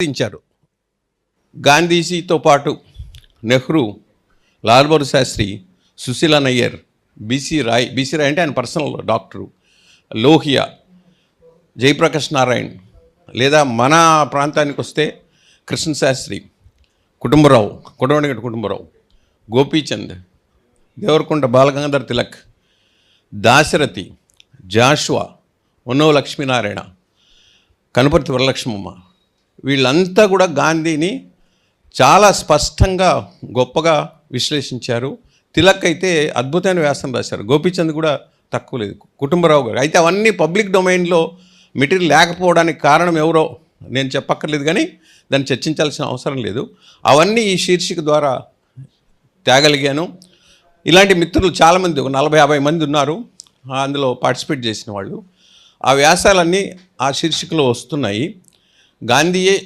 ఇచ్చారు. గాంధీజీతో పాటు నెహ్రూ, లాల్ బహదూర్ శాస్త్రి, సుశీలా నయ్యర్, బీసీ రాయ్ అంటే ఆయన పర్సనల్ డాక్టరు, లోహియా, జయప్రకాష్ నారాయణ్, లేదా మన ప్రాంతానికి వస్తే కృష్ణశాస్త్రి, కుటుంబరావు, గోపీచంద్, దేవరకొండ బాలగంగాధర్ తిలక్, దాశరథి, జాషువా, ఉన్నవ లక్ష్మీనారాయణ, కనుపర్తి వరలక్ష్మమ్మ, వీళ్ళంతా కూడా గాంధీని చాలా స్పష్టంగా గొప్పగా విశ్లేషించారు. తిలక్ అయితే అద్భుతమైన వ్యాసం రాశారు. గోపీచంద్ కూడా తక్కువ లేదు. కుటుంబరావు గారు అయితే అవన్నీ పబ్లిక్ డొమైన్లో మెటీరియల్ లేకపోవడానికి కారణం ఎవరో నేను చెప్పక్కర్లేదు, కానీ దాన్ని చర్చించాల్సిన అవసరం లేదు. అవన్నీ ఈ శీర్షిక ద్వారా తేగలిగాను. ఇలాంటి మిత్రులు చాలామంది, ఒక 40-50 మంది ఉన్నారు అందులో పార్టిసిపేట్ చేసిన వాళ్ళు. ఆ వ్యాసాలన్నీ ఆ శీర్షికలో వస్తున్నాయి. గాంధీయే